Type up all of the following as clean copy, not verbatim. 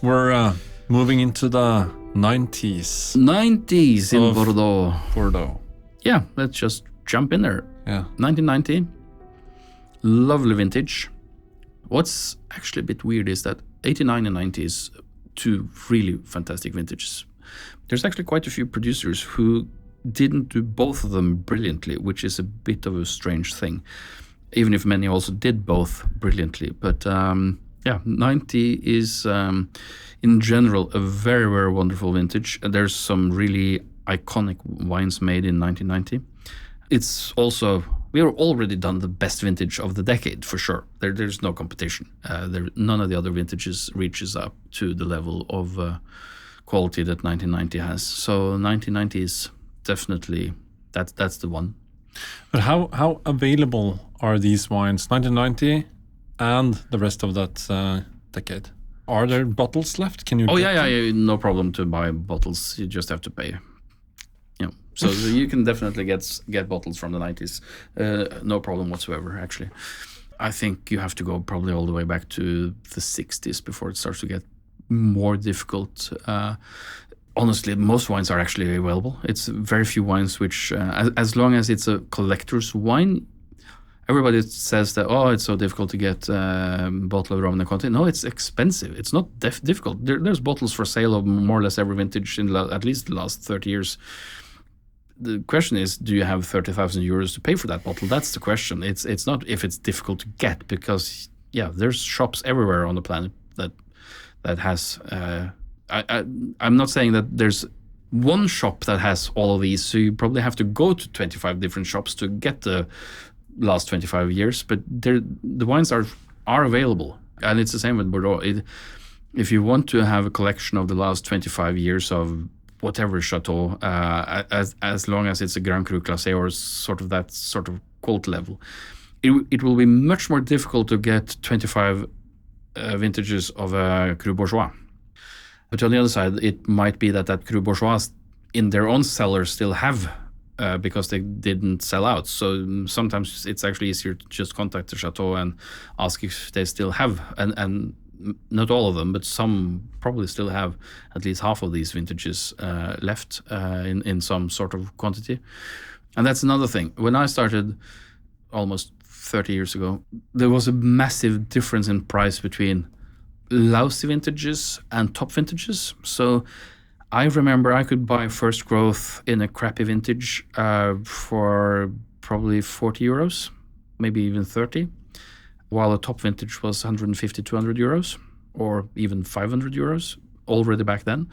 We're moving into the 90s. 90s in Of Bordeaux. Bordeaux. Yeah, let's just jump in there. Yeah. 1990, lovely vintage. What's actually a bit weird is that 89 and 90 is two really fantastic vintages. There's actually quite a few producers who didn't do both of them brilliantly, which is a bit of a strange thing, even if many also did both brilliantly. But 90 is, in general, a very, very wonderful vintage. There's some really iconic wines made in 1990. It's also, we are already done the best vintage of the decade, for sure. There's no competition. None of the other vintages reaches up to the level of quality that 1990 has. So 1990 is definitely, that's the one. But how available are these wines, 1990 and the rest of that decade? Are there bottles left? Can you? Oh get them? yeah, no problem to buy bottles. You just have to pay. Yeah, so you can definitely get bottles from the 90s. No problem whatsoever, actually. I think you have to go probably all the way back to the 60s before it starts to get more difficult. Honestly, most wines are actually available. It's very few wines which, as long as it's a collector's wine, everybody says that, oh, it's so difficult to get a bottle of Romane Conti. No, it's expensive. It's not difficult. There's bottles for sale of more or less every vintage in at least the last 30 years. The question is, do you have 30,000 euros to pay for that bottle? That's the question. It's not if it's difficult to get, because, yeah, there's shops everywhere on the planet that has... I'm not saying that there's one shop that has all of these, so you probably have to go to 25 different shops to get the last 25 years, but the wines are available, and it's the same with Bordeaux. If you want to have a collection of the last 25 years of whatever chateau, as long as it's a Grand Cru Classé or sort of that sort of quality level, it will be much more difficult to get 25 vintages of a Cru Bourgeois. But on the other side, it might be that Cru Bourgeois in their own cellars still have, because they didn't sell out. So sometimes it's actually easier to just contact the chateau and ask if they still have, and not all of them, but some probably still have at least half of these vintages left in some sort of quantity. And that's another thing. When I started almost 30 years ago, there was a massive difference in price between lousy vintages and top vintages. So I remember I could buy first growth in a crappy vintage for probably 40 euros, maybe even 30, while a top vintage was 150, 200 euros, or even 500 euros already back then.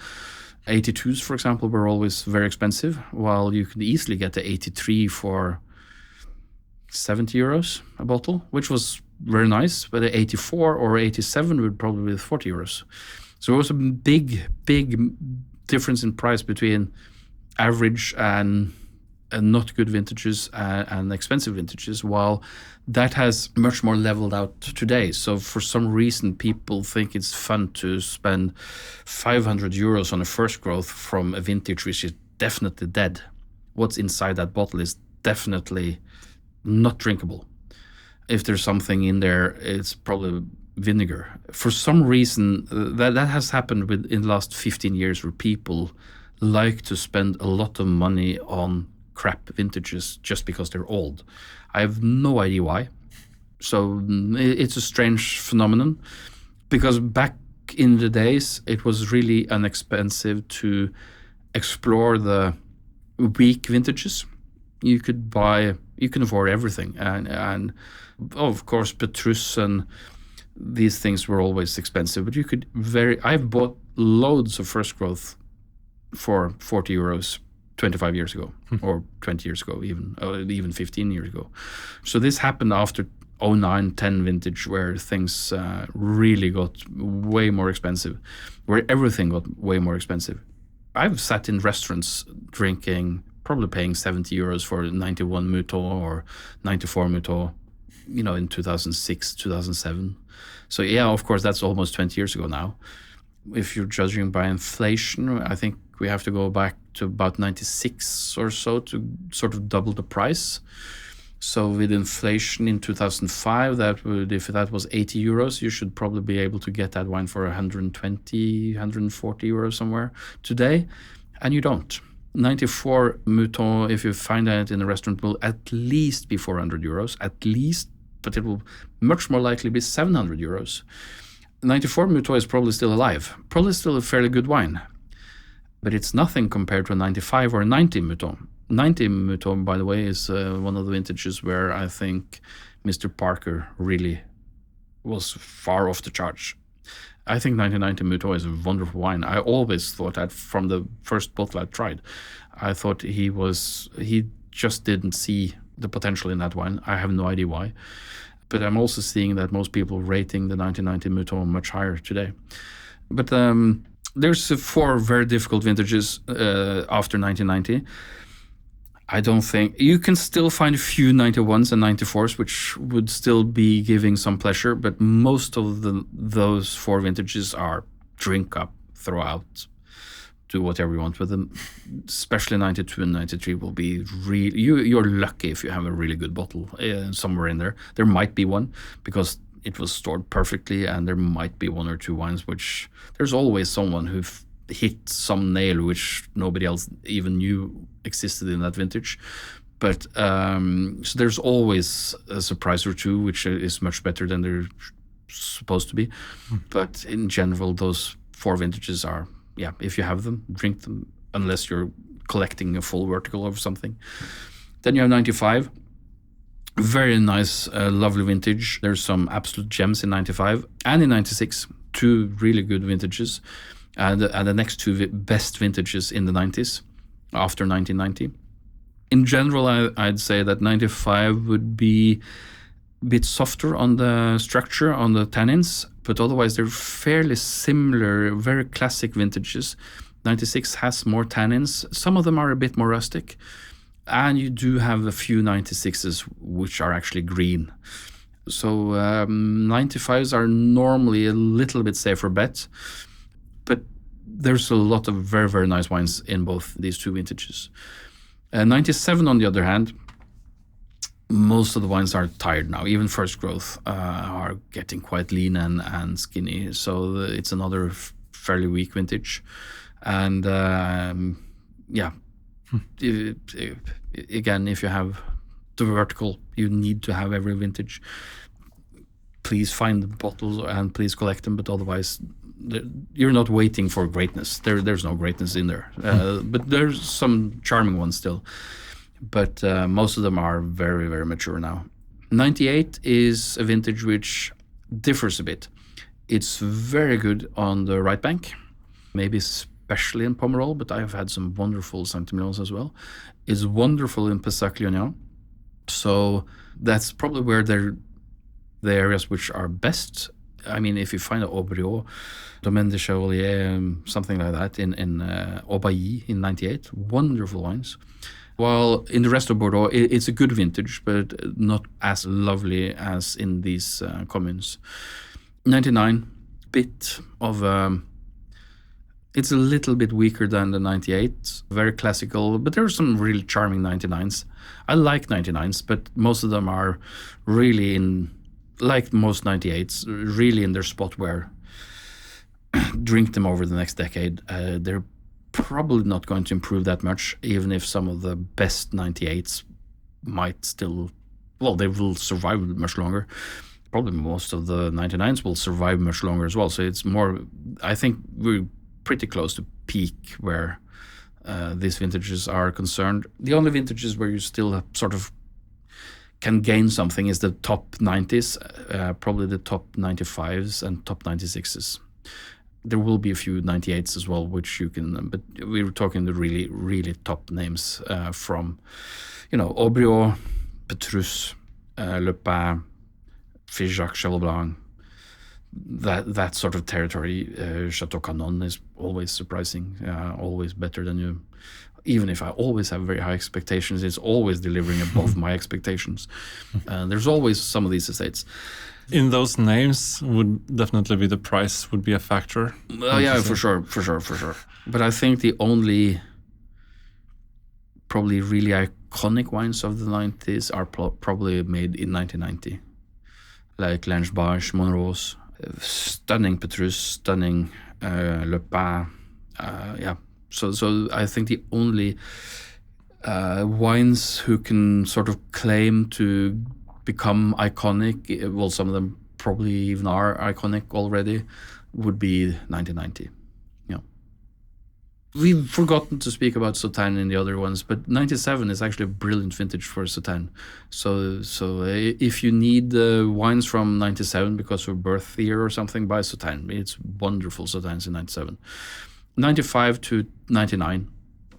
82s, for example, were always very expensive, while you could easily get the 83 for 70 euros a bottle, which was very nice, but the 84 or 87 would probably be 40 euros. So it was a big difference in price between average and not good vintages and expensive vintages, while that has much more leveled out today. So for some reason, people think it's fun to spend 500 euros on a first growth from a vintage which is definitely dead. What's inside that bottle is definitely not drinkable. If there's something in there, it's probably vinegar. For some reason, that has happened in the last 15 years, where people like to spend a lot of money on crap vintages just because they're old. I have no idea why. So it's a strange phenomenon, because back in the days, it was really inexpensive to explore the weak vintages. You can afford everything, and of course Petrus and these things were always expensive, but I've bought loads of first growth for 40 euros 25 years ago, or 20 years ago, even 15 years ago. So this happened after 09-10 vintage, where things really got way more expensive, where everything got way more expensive. I've sat in restaurants drinking, probably paying 70 euros for 91 Mouton or 94 Mouton, in 2006, 2007. So yeah, of course, that's almost 20 years ago now. If you're judging by inflation, I think we have to go back to about 96 or so to sort of double the price. So with inflation in 2005, if that was 80 euros, you should probably be able to get that wine for 120, 140 euros somewhere today, and you don't. 94 Mouton, if you find it in a restaurant, will at least be 400 euros, at least, but it will much more likely be 700 euros. 94 Mouton is probably still alive, probably still a fairly good wine, but it's nothing compared to a 95 or a 90 Mouton. 90 Mouton, by the way, is one of the vintages where I think Mr. Parker really was far off the charge. I think 1990 Mouton is a wonderful wine. I always thought that from the first bottle I tried. I thought he just didn't see the potential in that wine. I have no idea why. But I'm also seeing that most people rating the 1990 Mouton much higher today. But there's 4 very difficult vintages after 1990. I don't think you can still find a few 91s and 94s, which would still be giving some pleasure, but most of those 4 vintages are drink up, throw out, do whatever you want with them. Especially 92 and 93 will be really, you're lucky if you have a really good bottle somewhere in there. There might be one because it was stored perfectly, and there might be 1 or 2 wines which there's always someone who hit some nail which nobody else even knew existed in that vintage. But so there's always a surprise or 2 which is much better than they're supposed to be. But in general, those 4 vintages are, if you have them, drink them, unless you're collecting a full vertical of something. Then you have 95. Very nice, lovely vintage. There's some absolute gems in 95 and in 96, 2 really good vintages. And the next 2 best vintages in the 90s, after 1990. In general, I'd say that 95 would be a bit softer on the structure, on the tannins, but otherwise they're fairly similar, very classic vintages. 96 has more tannins. Some of them are a bit more rustic. And you do have a few 96s which are actually green. So 95s are normally a little bit safer bet. But there's a lot of very, very nice wines in both these 2 vintages. 97, on the other hand, most of the wines are tired now. Even First Growth are getting quite lean and skinny. So it's another fairly weak vintage. And again, if you have the vertical, you need to have every vintage. Please find the bottles and please collect them, but otherwise you're not waiting for greatness. There's no greatness in there. But there's some charming ones still. But most of them are very, very mature now. 98 is a vintage which differs a bit. It's very good on the right bank, maybe especially in Pomerol, but I have had some wonderful Saint-Emilions as well. It's wonderful in Pessac-Léognan. So that's probably where they're the areas which are best. I mean, if you find an Aubryon, Domaine de Chevalier, something like that in Aubailly in 98, wonderful wines. While in the rest of Bordeaux, it's a good vintage, but not as lovely as in these communes. 99, bit of it's a little bit weaker than the 98, very classical, but there are some really charming 99s. I like 99s, but most of them are really like most 98s, really in their spot where drink them over the next decade. They're probably not going to improve that much, even if some of the best 98s might still, they will survive much longer. Probably most of the 99s will survive much longer as well. So it's more, I think we're pretty close to peak where these vintages are concerned. The only vintages where you still sort of can gain something is the top 90s, probably the top 95s and top 96s. There will be a few 98s as well, which you can, but we were talking the really, really top names from, Aubryon, Petrus, Le Pin, Figeac, Cheval Blanc, that sort of territory. Chateau Canon is always surprising, always better than you. Even if I always have very high expectations, it's always delivering above my expectations. There's always some of these estates. In those names would definitely be the price would be a factor. Yeah, for sure. But I think the only probably really iconic wines of the 90s are probably made in 1990. Like Lange Monrose, stunning Petrus, stunning Le Pen. So I think the only wines who can sort of claim to become iconic, well, some of them probably even are iconic already, would be 1990. Yeah. We've forgotten to speak about Sauternes in the other ones, but 97 is actually a brilliant vintage for Sauternes. So if you need wines from 97 because of birth year or something, buy Sauternes. It's wonderful Sauternes in 97. 95 to 99,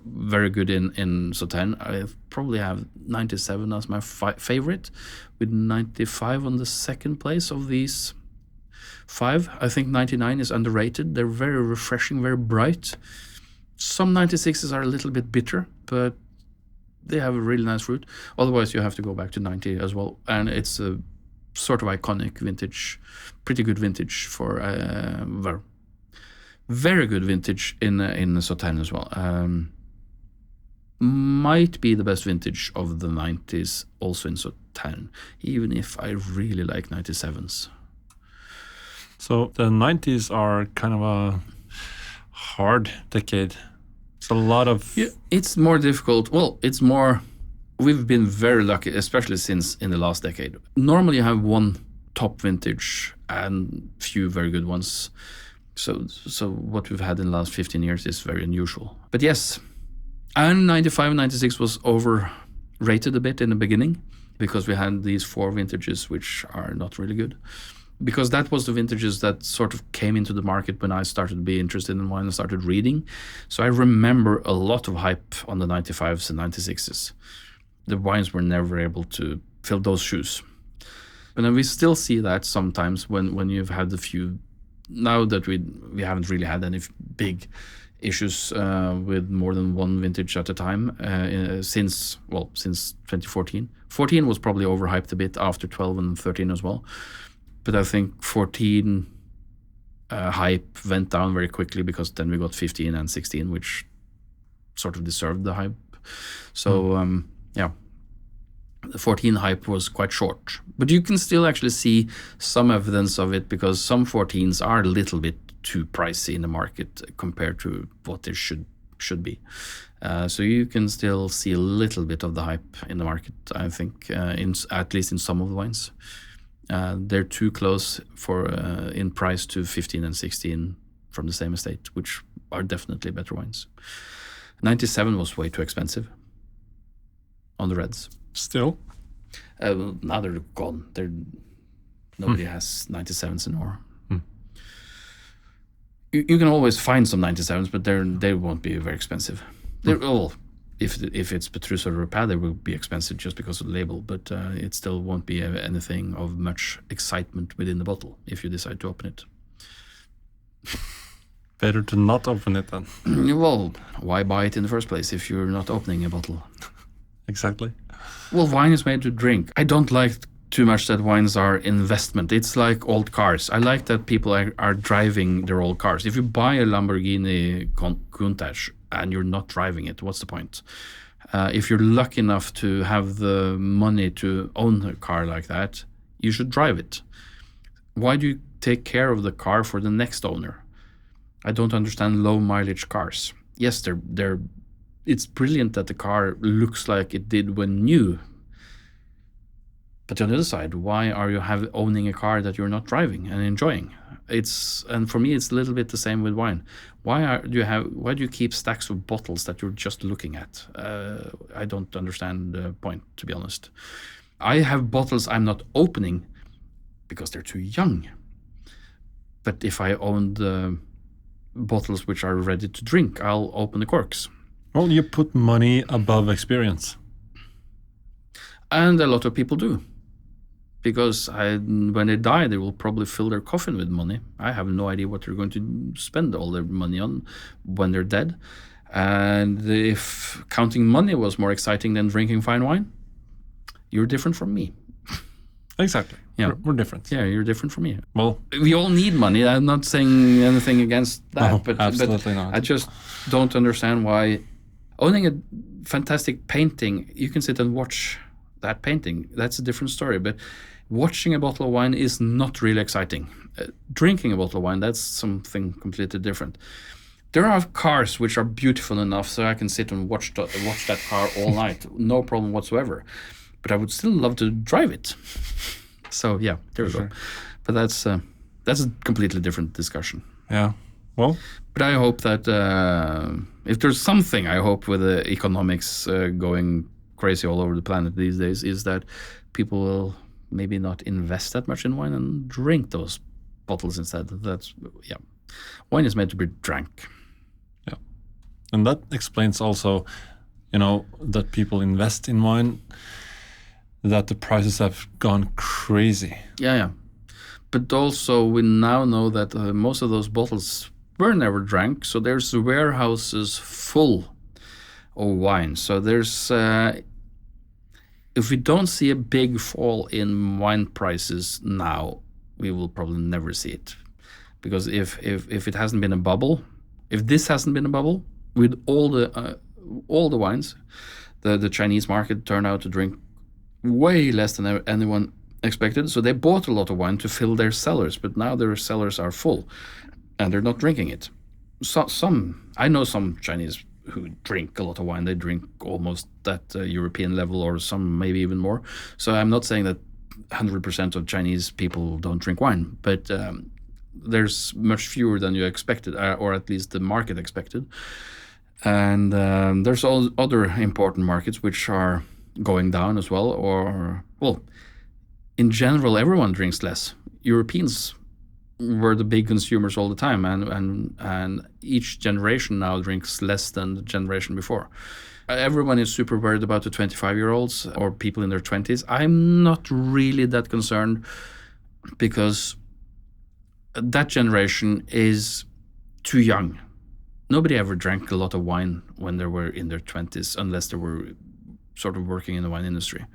very good in Sauternes. I probably have 97 as my favorite, with 95 on the second place of these 5. I think 99 is underrated. They're very refreshing, very bright. Some 96s are a little bit bitter, but they have a really nice fruit. Otherwise, you have to go back to 90 as well. And it's a sort of iconic vintage, pretty good vintage for very good vintage in Sauternes as well. Might be the best vintage of the 90s also in Sauternes, even if I really like 97s. So the 90s are kind of a hard decade. It's a lot of... Yeah, it's more difficult. Well, it's more... We've been very lucky, especially since in the last decade. Normally you have one top vintage and few very good ones. So what we've had in the last 15 years is very unusual. But yes, and 95 and 96 was overrated a bit in the beginning because we had these 4 vintages which are not really good. Because that was the vintages that sort of came into the market when I started to be interested in wine and started reading. So I remember a lot of hype on the 95s and 96s. The wines were never able to fill those shoes. And then we still see that sometimes when you've had a few... Now that we haven't really had any big issues with more than one vintage at a time since 2014. 14 was probably overhyped a bit after 12 and 13 as well. But I think 14 hype went down very quickly because then we got 15 and 16, which sort of deserved the hype. So, the 14 hype was quite short. But you can still actually see some evidence of it because some 14s are a little bit too pricey in the market compared to what they should be. So you can still see a little bit of the hype in the market, I think, at least in some of the wines. They're too close in price to 15 and 16 from the same estate, which are definitely better wines. 97 was way too expensive on the reds. Still? Now they're gone. Nobody has 97s anymore. You can always find some 97s, but they won't be very expensive. They're all, if it's Petrus or Repas, they will be expensive just because of the label, but it still won't be anything of much excitement within the bottle if you decide to open it. Better to not open it then. Well, why buy it in the first place if you're not opening a bottle? Exactly. Well, wine is made to drink. I don't like too much that wines are investment. It's like old cars. I like that people are driving their old cars. If you buy a Lamborghini Countach and you're not driving it, what's the point? If you're lucky enough to have the money to own a car like that, you should drive it. Why do you take care of the car for the next owner? I don't understand low mileage cars. Yes, it's brilliant that the car looks like it did when new. But on the other side, why are you owning a car that you're not driving and enjoying? And for me, it's a little bit the same with wine. Why do you keep stacks of bottles that you're just looking at? I don't understand the point, to be honest. I have bottles I'm not opening because they're too young. But if I own the bottles which are ready to drink, I'll open the corks. Well, you put money above experience. And a lot of people do. Because when they die, they will probably fill their coffin with money. I have no idea what they're going to spend all their money on when they're dead. And if counting money was more exciting than drinking fine wine, you're different from me. Exactly. Yeah. We're different. Yeah, you're different from me. Well, we all need money. I'm not saying anything against that. No, but absolutely not. I just don't understand why owning a fantastic painting, you can sit and watch that painting. That's a different story. But watching a bottle of wine is not really exciting. Drinking a bottle of wine, that's something completely different. There are cars which are beautiful enough so I can sit and watch that car all night, no problem whatsoever. But I would still love to drive it. So yeah, there we go. But that's a completely different discussion. Yeah. Well, but I hope that if there's something I hope with the economics going crazy all over the planet these days, is that people will maybe not invest that much in wine and drink those bottles instead. Wine is meant to be drank. Yeah, and that explains also, that people invest in wine, that the prices have gone crazy. Yeah. But also we now know that most of those bottles were never drank, so there's warehouses full of wine. So there's if we don't see a big fall in wine prices now, we will probably never see it. Because if it hasn't been a bubble, if this hasn't been a bubble, with all the wines, the Chinese market turned out to drink way less than anyone expected. So they bought a lot of wine to fill their cellars, but now their cellars are full, and they're not drinking it. I know some Chinese who drink a lot of wine. They drink almost that European level, or some maybe even more. So I'm not saying that 100% of Chinese people don't drink wine, but there's much fewer than you expected, or at least the market expected. And there's all other important markets which are going down as well, in general, everyone drinks less. Europeans were the big consumers all the time, and each generation now drinks less than the generation before. Everyone is super worried about the 25-year-olds or people in their 20s. I'm not really that concerned, because that generation is too young. Nobody ever drank a lot of wine when they were in their 20s, unless they were sort of working in the wine industry.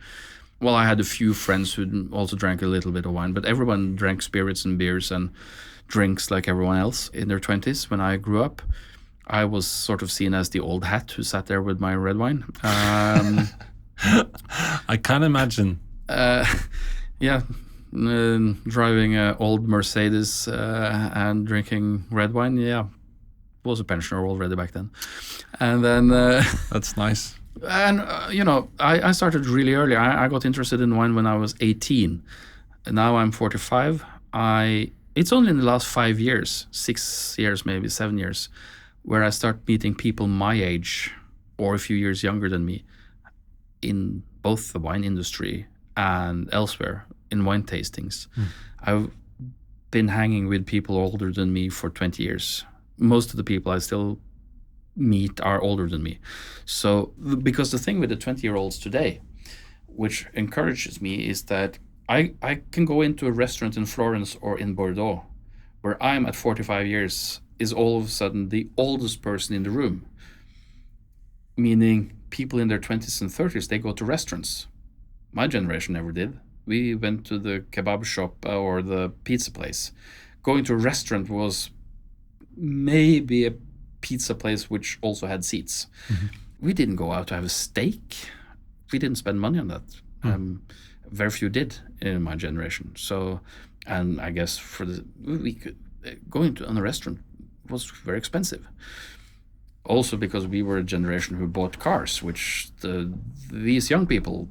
Well, I had a few friends who also drank a little bit of wine, but everyone drank spirits and beers and drinks like everyone else in their 20s. When I grew up, I was sort of seen as the old hat who sat there with my red wine. I can't imagine. Driving an old Mercedes and drinking red wine. Yeah, was a pensioner already back then. And then that's nice. And I started really early. I got interested in wine when I was 18. And now I'm 45. It's only in the last 5 years, 6 years, maybe 7 years, where I start meeting people my age or a few years younger than me in both the wine industry and elsewhere in wine tastings. I've been hanging with people older than me for 20 years. Most of the people I still meet are older than me. So, because the thing with the 20-year-olds today, which encourages me, is that I can go into a restaurant in Florence or in Bordeaux, where I'm at 45 years, is all of a sudden the oldest person in the room. Meaning people in their 20s and 30s, they go to restaurants. My generation never did. We went to the kebab shop or the pizza place. Going to a restaurant was maybe a pizza place which also had seats. Mm-hmm. We didn't go out to have a steak. We didn't spend money on that. Very few did in my generation. So, and I guess going to a restaurant was very expensive. Also because we were a generation who bought cars, which these young people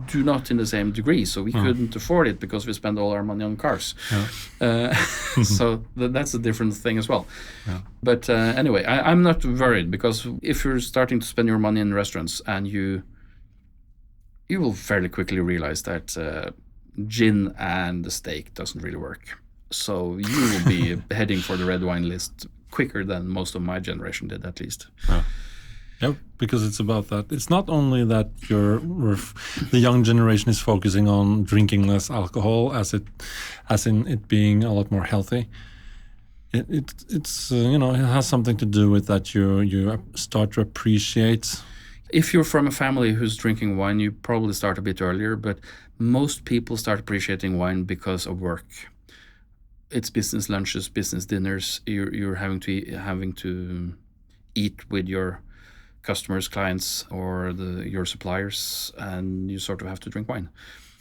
do not in the same degree. So we couldn't afford it because we spent all our money on cars. Yeah. So that's a different thing as well. Yeah. But anyway, I'm not worried, because if you're starting to spend your money in restaurants, and you will fairly quickly realize that gin and the steak doesn't really work. So you will be heading for the red wine list quicker than most of my generation did, at least. Yeah, because it's about that. It's not only that the young generation is focusing on drinking less alcohol, as in it being a lot more healthy. It's it has something to do with that you start to appreciate. If you're from a family who's drinking wine, you probably start a bit earlier, but most people start appreciating wine because of work. It's business lunches, business dinners. You're having to eat with your customers, clients, or your suppliers, and you sort of have to drink wine.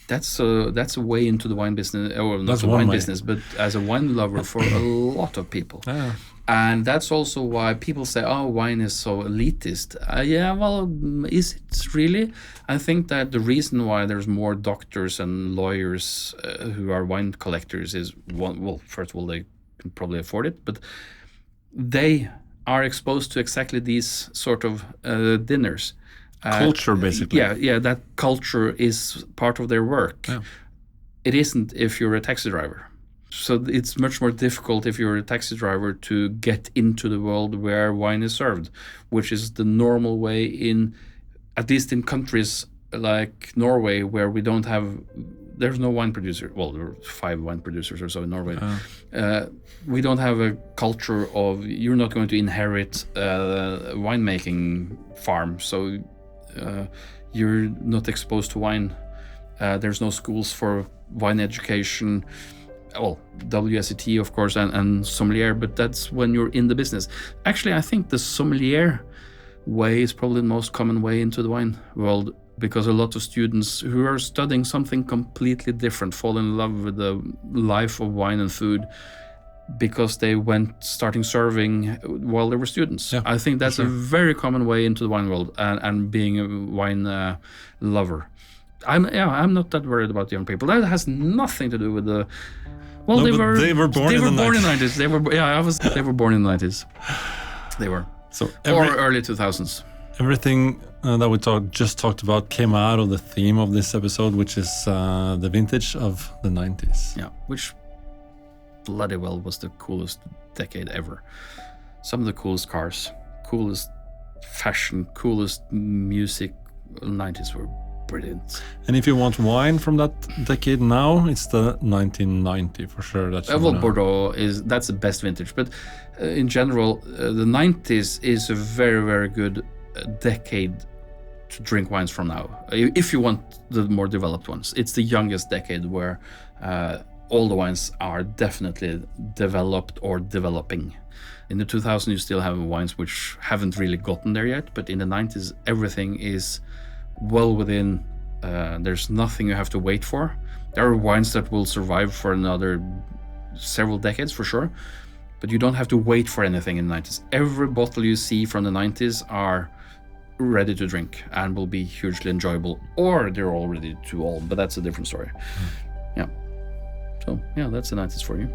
That's a way into the wine business, or not That's the one wine way. business, but as a wine lover for a lot of people. Yeah. And that's also why people say, oh, wine is so elitist. Yeah, well, is it really? I think that the reason why there's more doctors and lawyers who are wine collectors is, well, first of all, they can probably afford it, but they are exposed to exactly these sort of dinners. Culture, basically. Yeah, that culture is part of their work. Yeah. It isn't if you're a taxi driver. So it's much more difficult if you're a taxi driver to get into the world where wine is served, which is the normal way at least in countries like Norway, where there's no wine producer. Well, there are 5 wine producers or so in Norway. We don't have a culture of, you're not going to inherit a winemaking farm, so you're not exposed to wine. There's no schools for wine education. Well, WSET, of course, and sommelier, but that's when you're in the business. Actually, I think the sommelier way is probably the most common way into the wine world, because a lot of students who are studying something completely different fall in love with the life of wine and food because they went starting serving while they were students. Yeah, I think that's a very common way into the wine world and being a wine lover. I'm not that worried about young people. That has nothing to do with the. Well, No, they but were born in the 90s. They were born in the 90s. They were. So or early 2000s. Everything that we just talked about came out of the theme of this episode, which is the vintage of the 90s. Yeah, which bloody well was the coolest decade ever. Some of the coolest cars, coolest fashion, coolest music. The 90s were brilliant. And if you want wine from that decade now, it's the 1990 for sure. Well, Bordeaux that's the best vintage, but in general, the 90s is a very, very good decade to drink wines from now. If you want the more developed ones, it's the youngest decade where all the wines are definitely developed or developing. In the 2000s, you still have wines which haven't really gotten there yet, but in the 90s, everything is well within. There's nothing you have to wait for. There are wines that will survive for another several decades for sure, but you don't have to wait for anything in the 90s. Every bottle you see from the 90s are ready to drink and will be hugely enjoyable, or they're already too old, but that's a different story. Yeah. So yeah, that's the 90s for you.